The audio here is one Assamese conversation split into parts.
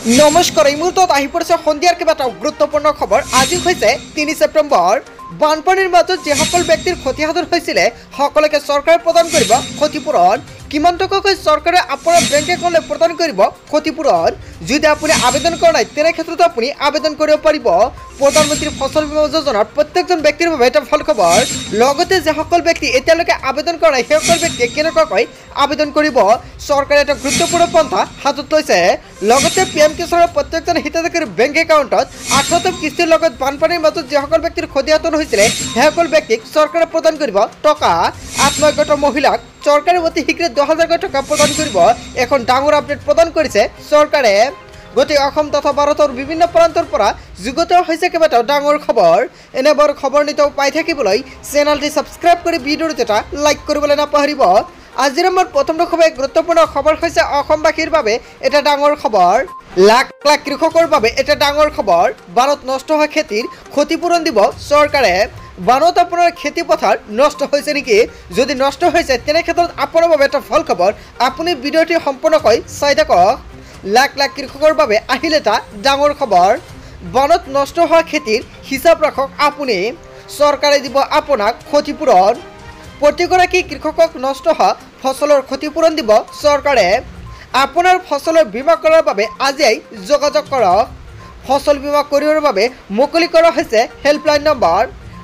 নমস্কাৰ, এই মুহূৰ্তত আহি পৰিছে সন্ধিয়াৰ কেইবাটা গুৰুত্বপূৰ্ণ খবৰ। আজি হৈছে ৩ ছেপ্টেম্বৰ। বানপানীৰ মাজত যিসকল ব্যক্তিৰ ক্ষতিসাধন হৈছিলে সকলোকে চৰকাৰে প্ৰদান কৰিব ক্ষতিপূৰণ। কিমান টকাকৈ চৰকাৰে আপোনাৰ বেংক একাউণ্টলৈ প্ৰদান কৰিব ক্ষতিপূৰণ। যদি আপুনি আবেদন কৰা নাই তেনে ক্ষেত্ৰত আপুনি আবেদন কৰিব পাৰিব। প্ৰধানমন্ত্ৰী ফসল বীমা যোজনাৰ প্ৰত্যেকজন ব্যক্তিৰ বাবে এটা ভাল খবৰ। লগতে যিসকল ব্যক্তি এতিয়ালৈকে আবেদন কৰা নাই সেইসকল ব্যক্তিয়ে কেনেকুৱাকৈ আবেদন কৰিব চৰকাৰে এটা গুৰুত্বপূৰ্ণ পন্থা হাতত লৈছে। লগতে PM কিষাণৰ প্ৰত্যেকজন হিতাধিকাৰীৰ বেংক একাউণ্টত 18তম কিস্তিৰ লগত বানপানীৰ মাজত যিসকল ব্যক্তিৰ ক্ষতিসাধন হৈছিলে সেইসকল ব্যক্তিক চৰকাৰে প্ৰদান কৰিব টকা। আত্মসহায়ক মহিলাক চৰকাৰে অতি শীঘ্ৰে 10,000 টকা প্ৰদান কৰিব। এখন ডাঙৰ আপডেট প্ৰদান কৰিছে চৰকাৰে। গোটেই অসম তথা ভাৰতৰ বিভিন্ন প্ৰান্তৰ পৰা যুগত হৈছে কেইবাটাও ডাঙৰ খবৰ। এনেবোৰ খবৰ নিতৌ পাই থাকিবলৈ চেনেলটি ছাবস্ক্ৰাইব কৰি ভিডিঅ'টো এটা লাইক কৰিবলৈ নাপাহৰিব। আজিৰ আমাৰ প্ৰথম খবৰ গুৰুত্বপূৰ্ণ খবৰ হৈছে অসমবাসীৰ বাবে এটা ডাঙৰ খবৰ। লাখ লাখ কৃষকৰ বাবে এটা ডাঙৰ খবৰ। বানত নষ্ট হোৱা খেতিৰ ক্ষতিপূৰণ দিব চৰকাৰে। বানত আপোনাৰ খেতি পথাৰ নষ্ট হৈছে নেকি? যদি নষ্ট হৈছে তেনে ক্ষেত্ৰত আপোনাৰ বাবে এটা ভাল খবৰ। আপুনি ভিডিঅ'টি সম্পূৰ্ণকৈ চাই থাকক। লাখ লাখ কৃষকৰ বাবে আহিল এটা ডাঙৰ খবৰ। বানত নষ্ট হোৱা খেতিৰ হিচাপ ৰাখক আপুনি। চৰকাৰে দিব আপোনাক ক্ষতিপূৰণ। প্ৰতিগৰাকী কৃষকক নষ্ট হোৱা ফচলৰ ক্ষতিপূৰণ দিব চৰকাৰে। আপোনাৰ ফচলৰ বীমা কৰাৰ বাবে আজিয়েই যোগাযোগ কৰক। ফচল বীমা কৰিবৰ বাবে মুকলি কৰা হৈছে হেল্পলাইন নম্বৰ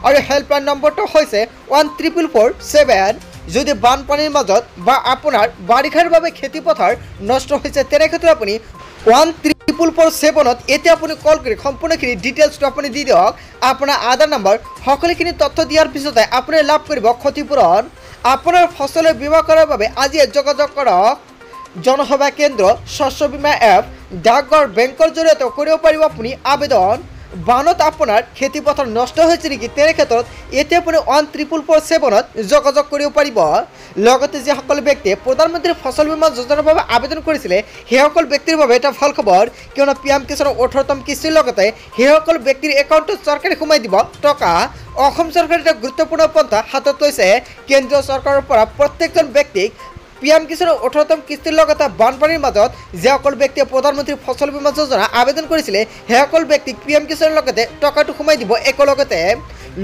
আৰু হেল্পলাইন নম্বৰটো হৈছে 14447। যদি বানপানীৰ মাজত বা আপোনাৰ বাৰিষাৰ বাবে খেতিপথাৰ নষ্ট হৈছে তেনে ক্ষেত্ৰত আপুনি 14447ত এতিয়া আপুনি কল কৰি সম্পূৰ্ণখিনি ডিটেইলছটো আপুনি দি দিয়ক। আপোনাৰ আধাৰ নম্বৰ সকলোখিনি তথ্য দিয়াৰ পিছতে আপুনি লাভ কৰিব ক্ষতিপূৰণ। আপোনাৰ ফচলৰ বীমা কৰাৰ বাবে আজিয়ে যোগাযোগ কৰক। জনসেৱা কেন্দ্ৰ, শস্য বীমা এপ, ডাকঘৰ, বেংকৰ জৰিয়তে কৰিব পাৰিব আপুনি আবেদন। বানত আপোনাৰ খেতিপথাৰ নষ্ট হৈছে নেকি তেনে ক্ষেত্ৰত এতিয়া আপুনি 14447ত যোগাযোগ কৰিব পাৰিব। লগতে যিসকল ব্যক্তিয়ে প্ৰধানমন্ত্ৰী ফসল বীমা যোজনাৰ বাবে আবেদন কৰিছিলে সেইসকল ব্যক্তিৰ বাবে এটা ভাল খবৰ। কিয়নো PM কিষাণৰ 18তম কিস্তিৰ লগতে সেইসকল ব্যক্তিৰ একাউণ্টত চৰকাৰে সোমাই দিব টকা। অসম চৰকাৰে এটা গুৰুত্বপূৰ্ণ পন্থা হাতত লৈছে। কেন্দ্ৰীয় চৰকাৰৰ পৰা প্ৰত্যেকজন ব্যক্তিক PM কিষাণৰ 18তম কিস্তিৰ লগতে বানপানীৰ মাজত যিসকল ব্যক্তিয়ে প্ৰধানমন্ত্ৰী ফসল বীমা যোজনা আবেদন কৰিছিলে সেইসকল ব্যক্তিক PM কিষাণৰ লগতে টকাটো সোমাই দিব একেলগতে।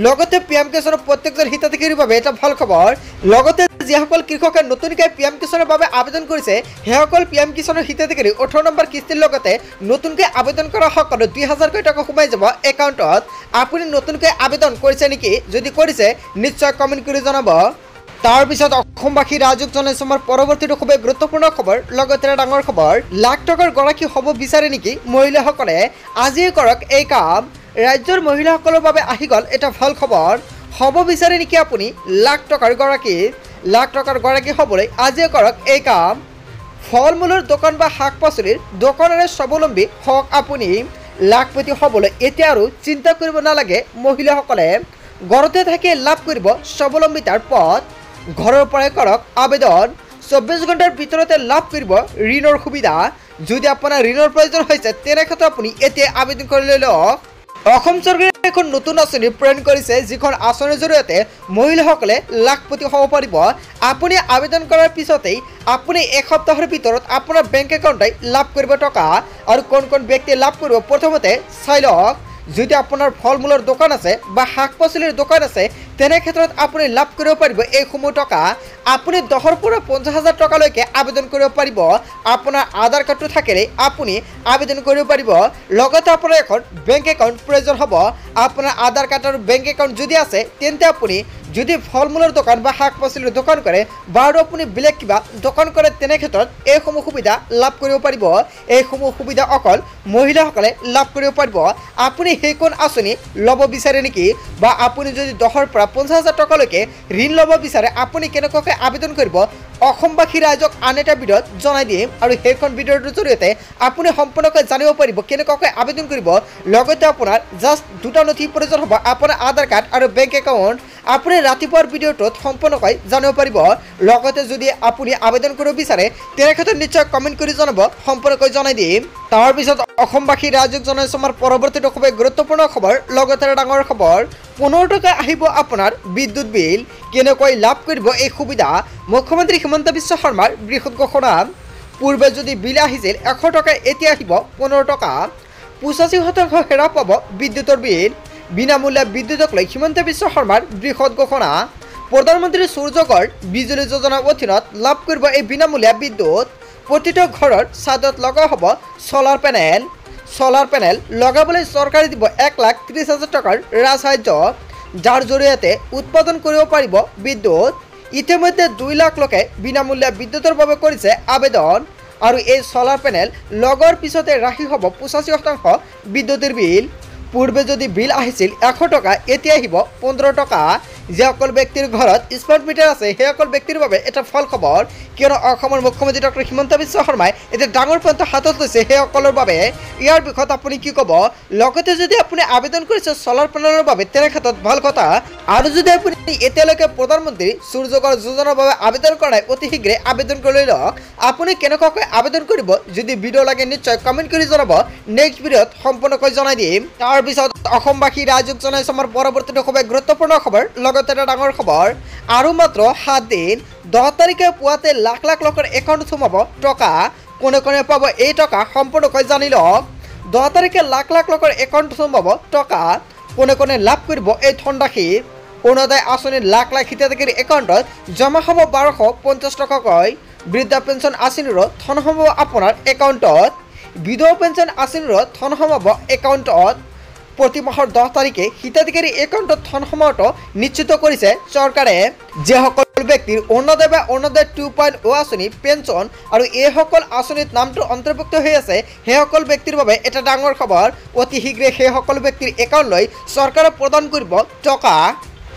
লগতে PM কিষাণৰ প্ৰত্যেকজন হিতাধিকাৰীৰ বাবে এটা ভাল খবৰ। লগতে যিসকল কৃষকে নতুনকৈ PM কিষাণৰ বাবে আবেদন কৰিছে সেইসকল PM কিষাণৰ হিতাধিকাৰী 18 নম্বৰ কিস্তিৰ লগতে নতুনকৈ আবেদন কৰা সকলো 2,000 টকা সোমাই যাব একাউণ্টত। আপুনি নতুনকৈ আবেদন কৰিছে নেকি? যদি কৰিছে নিশ্চয় কমেণ্ট কৰি জনাব। তাৰ পিছত অসমবাসী ৰাইজক জনাইছো আমাৰ পৰৱৰ্তীটো খুবেই গুৰুত্বপূৰ্ণ খবৰ। লগতে ডাঙৰ খবৰ, লাখ টকাৰ গৰাকী হ'ব বিচাৰে নেকি মহিলাসকলে? আজিয়ে কৰক এই কাম। ৰাজ্যৰ মহিলাসকলৰ বাবে আহি গ'ল এটা ভাল খবৰ। হ'ব বিচাৰে নেকি আপুনি লাখ টকাৰ গৰাকী? লাখ টকাৰ গৰাকী হ'বলৈ আজিয়ে কৰক এই কাম। ফল মূলৰ দোকান বা শাক পাচলিৰ দোকানেৰে স্বাৱলম্বী হওক আপুনি। লাখপতি হ'বলৈ এতিয়া আৰু চিন্তা কৰিব নালাগে মহিলাসকলে। ঘৰতে থাকি লাভ কৰিব স্বাৱলম্বিতাৰ পথ। ঘৰৰ পৰাই কৰক আবেদন। 24 ঘণ্টাৰ ভিতৰতে লাভ কৰিব ঋণৰ সুবিধা। যদি আপোনাৰ ঋণৰ প্ৰয়োজন হৈছে তেনে ক্ষেত্ৰত আপুনি এতিয়া আবেদন কৰি লৈ লওক। অসম চৰকাৰে এখন নতুন আঁচনি প্ৰণয়ন কৰিছে যিখন আঁচনিৰ জৰিয়তে মহিলাসকলে লাখপতি হ'ব পাৰিব। আপুনি আবেদন কৰাৰ পিছতেই আপুনি এসপ্তাহৰ ভিতৰত আপোনাৰ বেংক একাউণ্টত লাভ কৰিব টকা। আৰু কোন কোন ব্যক্তিয়ে লাভ কৰিব প্ৰথমতে চাই লওক। যদি আপোনাৰ ফল মূলৰ দোকান আছে বা শাক পাচলিৰ দোকান আছে তেনে ক্ষেত্ৰত আপুনি লাভ কৰিব পাৰিব এইসমূহ টকা। আপুনি 10,000 পৰা 50,000 টকালৈকে আবেদন কৰিব পাৰিব। আপোনাৰ আধাৰ কাৰ্ডটো থাকিলে আপুনি আবেদন কৰিব পাৰিব। লগতে আপোনাৰ এখন বেংক একাউণ্ট প্ৰয়োজন হ'ব। আপোনাৰ আধাৰ কাৰ্ড আৰু বেংক একাউণ্ট যদি আছে তেন্তে আপুনি যদি ফল মূলৰ দোকান বা শাক পাচলিৰ দোকান কৰে বা আৰু আপুনি বেলেগ কিবা দোকান কৰে তেনে ক্ষেত্ৰত এইসমূহ সুবিধা লাভ কৰিব পাৰিব। এইসমূহ সুবিধা অকল মহিলাসকলে লাভ কৰিব পাৰিব। আপুনি সেইখন আঁচনি ল'ব বিচাৰে নেকি? বা আপুনি যদি 10,000 পৰা 50,000 টকালৈকে ঋণ ল'ব বিচাৰে আপুনি কেনেকুৱাকৈ আবেদন কৰিব অসমবাসী ৰাইজক আন এটা ভিডিঅ'ত জনাই দিম। আৰু সেইখন ভিডিঅ'টোৰ জৰিয়তে আপুনি সম্পূৰ্ণকৈ জানিব পাৰিব কেনেকুৱাকৈ আবেদন কৰিব। লগতে আপোনাৰ জাষ্ট দুটা নথি প্ৰয়োজন হ'ব, আপোনাৰ আধাৰ কাৰ্ড আৰু বেংক একাউণ্ট। আপুনি ৰাতিপুৱাৰ ভিডিঅ'টোত সম্পূৰ্ণকৈ জানিব পাৰিব। লগতে যদি আপুনি আবেদন কৰিব বিচাৰে তেনে ক্ষেত্ৰত নিশ্চয় কমেণ্ট কৰি জনাব, সম্পূৰ্ণকৈ জনাই দিম। তাৰপিছত অসমবাসী ৰাইজক জনাইছো আমাৰ পৰৱৰ্তীটো খুবেই গুৰুত্বপূৰ্ণ খবৰ। লগতে ডাঙৰ খবৰ, 15 টকা আহিব আপোনাৰ বিদ্যুৎ বিল। কেনেকৈ লাভ কৰিব এই সুবিধা? মুখ্যমন্ত্ৰী হিমন্ত বিশ্ব শৰ্মাৰ বৃহৎ ঘোষণা। পূৰ্বে যদি বিল আহিছিল 100 টকা এতিয়া আহিব 15 টকা 85% হ্ৰাস পাব বিদ্যুতৰ বিল বিনামূল্যে বিদ্যুতক লৈ হিমন্ত বিশ্ব শৰ্মাৰ বৃহৎ ঘোষণা প্ৰধানমন্ত্ৰী সূৰ্যঘৰ বিজুলী যোজনাৰ অধীনত লাভ কৰিব এই বিনামূল্যে বিদ্যুৎ প্ৰতিটো ঘৰৰ ছাদত লগা হ'ব সোলাৰ পেনেল লগাবলৈ চৰকাৰে দিব 1,30,000 টকাৰ ৰাজসাহায্য যাৰ জৰিয়তে উৎপাদন কৰিব পাৰিব বিদ্যুৎ ইতিমধ্যে 2 লাখ লোকে বিনামূল্যে বিদ্যুতৰ বাবে কৰিছে আবেদন আৰু এই সোলাৰ পেনেল লগৰ পিছতে ৰাহি হ'ব 85% বিদ্যুতৰ বিল পূৰ্বে যদি বিল আহিছিল 100 টকা এতিয়া আহিব 15 টকা যিসকল ব্যক্তিৰ ঘৰত স্মাৰ্ট মিটাৰ আছে সেইসকল ব্যক্তিৰ বাবে এটা ফল খবৰ কিয়নো অসমৰ মুখ্যমন্ত্ৰী ডক্টৰ হিমন্ত বিশ্ব শৰ্মাই এতিয়া ডাঙৰ পন্থা হাতত লৈছে সেইসকলৰ বাবে ইয়াৰ বিষয়ত আপুনি কি ক'ব লগতে যদি আপুনি আবেদন কৰিছে সোলাৰ পেনেলৰ বাবে তেনে ক্ষেত্ৰত ভাল কথা আৰু যদি আপুনি এতিয়ালৈকে প্ৰধানমন্ত্ৰী সূৰ্যঘৰ যোজনাৰ বাবে আবেদন কৰা নাই অতি শীঘ্ৰে আবেদন কৰি লওক আপুনি কেনেকুৱাকৈ আবেদন কৰিব যদি ভিডিঅ' লাগে নিশ্চয় কমেণ্ট কৰি জনাব নেক্সট ভিডিঅ'ত সম্পূৰ্ণকৈ জনাই দিম তাৰপিছত অসমবাসী ৰাইজক জনাইছো আমাৰ পৰৱৰ্তী খুব গুৰুত্বপূৰ্ণ খবৰ লগতে এটা ডাঙৰ খবৰ আৰু মাত্ৰ 7 দিন 10 তাৰিখে পুৱাতে লাখ লাখ লোকৰ একাউণ্ট সোমাব টকা কোনে কোনে পাব এই টকা সম্পূৰ্ণকৈ জানি লওক 10 তাৰিখে লাখ লাখ লোকৰ একাউণ্ট সোমাব টকা কোনে কোনে লাভ কৰিব এই ধনৰাশি অৰুণোদয় আঁচনিৰ লাখ লাখ হিতাধিকাৰীৰ একাউণ্টত জমা হ'ব 1250 টকাকৈ বৃদ্ধা পেঞ্চন আঁচনিৰ ধন হ'ব আপোনাৰ একাউণ্টত বিধৱা পেঞ্চন আঁচনিৰ ধন হ'ব একাউণ্টত প্ৰতি মাহৰ 10 তাৰিখে হিতাধিকাৰী একাউণ্টত ধন সোমোৱাটো নিশ্চিত কৰিছে চৰকাৰে যিসকল ব্যক্তিৰ অৰুণোদয় বা অৰুণোদয় 2.0 আঁচনি পেঞ্চন আৰু এইসকল আঁচনিত নামটো অন্তৰ্ভুক্ত হৈ আছে সেইসকল ব্যক্তিৰ বাবে এটা ডাঙৰ খবৰ অতি শীঘ্ৰে সেইসকল ব্যক্তিৰ একাউণ্টলৈ চৰকাৰে প্ৰদান কৰিব টকা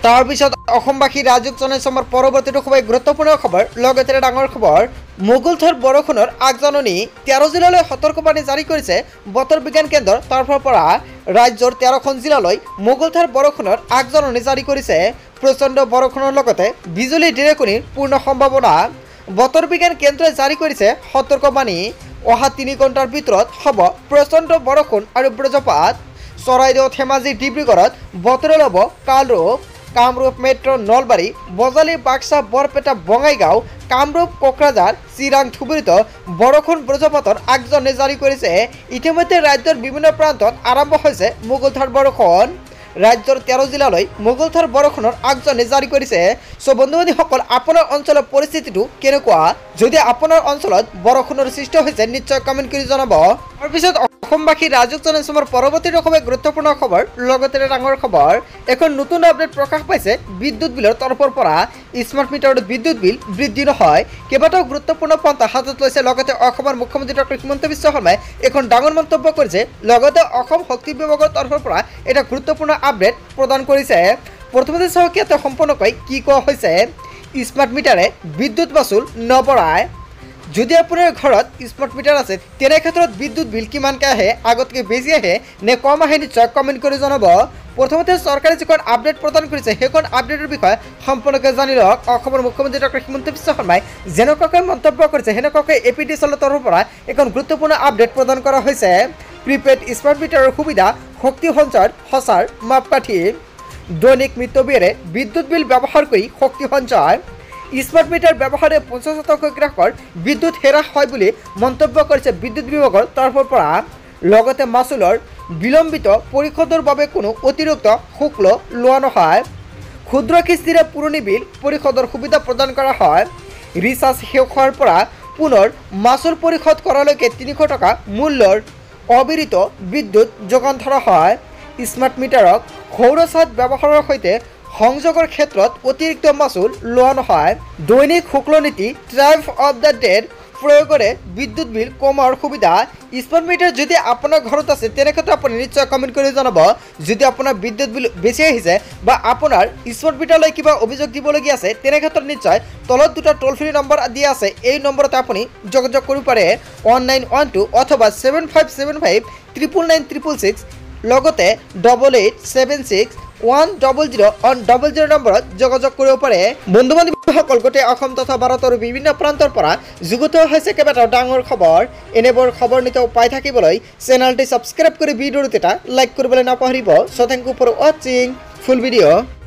তাৰপিছত অসমবাসী ৰাইজক জনাইছো আমাৰ পৰৱৰ্তী খুব গুৰুত্বপূৰ্ণ খবৰ লগতে এটা ডাঙৰ খবৰ মুগলধাৰ বৰষুণৰ আগজাননী 13 জিলালৈ সতৰ্কবাণী জাৰি কৰিছে বতৰ বিজ্ঞান কেন্দ্ৰৰ তৰফৰ পৰা ৰাজ্যৰ 13খন জিলালৈ মুগলধাৰ বৰষুণৰ আগজাননী জাৰি কৰিছে প্ৰচণ্ড বৰষুণৰ লগতে বিজুলী ঢেৰেকণিৰ পূৰ্ণ সম্ভাৱনা বতৰ বিজ্ঞান কেন্দ্ৰই জাৰি কৰিছে সতৰ্কবাণী অহা 3 ঘণ্টাৰ ভিতৰত হ'ব প্ৰচণ্ড বৰষুণ আৰু বজ্ৰপাত চৰাইদেউ ধেমাজি ডিব্ৰুগড়ত বতৰৰ হ'ব কালৰূপ কামৰূপ মেট্ৰ' নলবাৰী বজালী বাক্সা বৰপেটা বঙাইগাঁও কামৰূপ কোকৰাঝাৰ চিৰাং ধুবুৰীত বৰষুণ বজ্ৰপাতৰ আগজাননী জাৰি কৰিছে ইতিমধ্যে ৰাজ্যৰ বিভিন্ন প্ৰান্তত আৰম্ভ হৈছে মুগলধাৰ বৰষুণ ৰাজ্যৰ 13 জিলালৈ মুগলধাৰ বৰষুণৰ আগজাননী জাৰি কৰিছে সো বন্ধুবান্ধীসকল আপোনাৰ অঞ্চলৰ পৰিস্থিতিটো কেনেকুৱা যদি আপোনাৰ অঞ্চলত বৰষুণৰ সৃষ্টি হৈছে নিশ্চয় কমেণ্ট কৰি জনাব তাৰপিছত অসমবাসী ৰাইজক জনাইছো আমাৰ পৰৱৰ্তী খুব গুৰুত্বপূৰ্ণ খবৰ লগতে ডাঙৰ খবৰ এখন নতুন আপডেট প্ৰকাশ পাইছে বিদ্যুৎ বিলৰ তৰফৰ পৰা স্মাৰ্ট মিটাৰত বিদ্যুৎ বিল বৃদ্ধি নহয় কেইবাটাও গুৰুত্বপূৰ্ণ পন্থা হাতত লৈছে লগতে অসমৰ মুখ্যমন্ত্ৰী ডক্টৰ হিমন্ত বিশ্ব শৰ্মাই এখন ডাঙৰ মন্তব্য কৰিছে লগতে অসম শক্তি বিভাগৰ তৰফৰ পৰা এটা গুৰুত্বপূৰ্ণ আপডেট প্ৰদান কৰিছে প্ৰথমতে চাওক ইয়াতে সম্পূৰ্ণকৈ কি কোৱা হৈছে স্মাৰ্ট মিটাৰে বিদ্যুৎ মাচুল নবঢ়ায় যদি আপোনাৰ ঘৰত স্মাৰ্ট মিটাৰ আছে তেনে ক্ষেত্ৰত বিদ্যুৎ বিল কিমানকৈ আহে আগতকৈ বেছি আহে নে কম আহে নিশ্চয় কমেণ্ট কৰি জনাব প্ৰথমতে চৰকাৰে যিখন আপডেট প্ৰদান কৰিছে সেইখন আপডেটৰ বিষয়ে সম্পূৰ্ণকৈ জানি লওক অসমৰ মুখ্যমন্ত্ৰী ডক্টৰ হিমন্ত বিশ্ব শৰ্মাই যেনেকুৱাকৈ মন্তব্য কৰিছে সেনেকুৱাকৈ APDCLৰ তৰফৰ পৰা এখন গুৰুত্বপূৰ্ণ আপডেট প্ৰদান কৰা হৈছে প্ৰিপেইড স্মাৰ্ট মিটাৰৰ সুবিধা শক্তি সঞ্চয়ৰ সঁচাৰ মাপকাঠি দৈনিক মিতব্যয়েৰে বিদ্যুৎ বিল ব্যৱহাৰ কৰি শক্তি সঞ্চয় স্মাৰ্ট মিটাৰ ব্যৱহাৰে 50% গ্ৰাহকৰ বিদ্যুৎ হ্ৰাস হয় বুলি মন্তব্য কৰিছে বিদ্যুৎ বিভাগৰ তৰফৰ পৰা লগতে মাচুলৰ বিলম্বিত পৰিশোধৰ বাবে কোনো অতিৰিক্ত শুল্ক লোৱা নহয় ক্ষুদ্ৰ কিস্তিৰে পুৰণি বিল পৰিশোধৰ সুবিধা প্ৰদান কৰা হয় ৰিচাৰ্জ শেষ হোৱাৰ পৰা পুনৰ মাচুল পৰিশোধ কৰালৈকে 300 টকা মূল্যৰ অবিৰত বিদ্যুৎ যোগান ধৰা হয় স্মাৰ্ট মিটাৰক সৌৰচাদ ব্যৱহাৰৰ সৈতে সংযোগৰ ক্ষেত্ৰত অতিৰিক্ত মাচুল লোৱা নহয় দৈনিক শুল্ক নীতি ট্ৰাইফ অফ দ্য ডেট প্ৰয়োগৰে বিদ্যুৎ বিল কমাৰ সুবিধা স্মাৰ্ট মিটাৰ যদি আপোনাৰ ঘৰত আছে তেনে ক্ষেত্ৰত আপুনি নিশ্চয় কমেণ্ট কৰি জনাব যদি আপোনাৰ বিদ্যুৎ বিল বেছি আহিছে বা আপোনাৰ স্মাৰ্ট মিটাৰলৈ কিবা অভিযোগ দিবলগীয়া আছে তেনে ক্ষেত্ৰত নিশ্চয় তলত দুটা টোল ফ্ৰী নম্বৰ দিয়া আছে এই নম্বৰতে আপুনি যোগাযোগ কৰিব পাৰে 1912 অথবা 7575999666 লগতে 8876100100 নম্বৰত যোগাযোগ কৰিব পাৰে বন্ধু বান্ধৱীসকল গোটেই অসম তথা ভাৰতৰ বিভিন্ন প্ৰান্তৰ পৰা যুগুত হৈছে কেইবাটাও ডাঙৰ খবৰ এনেবোৰ খবৰ নিতৌ পাই থাকিবলৈ চেনেলটি সাবস্ক্ৰাইব কৰি ভিডিঅ'টো এটা লাইক কৰিবলৈ নাপাহৰিব so thank you for watching full video'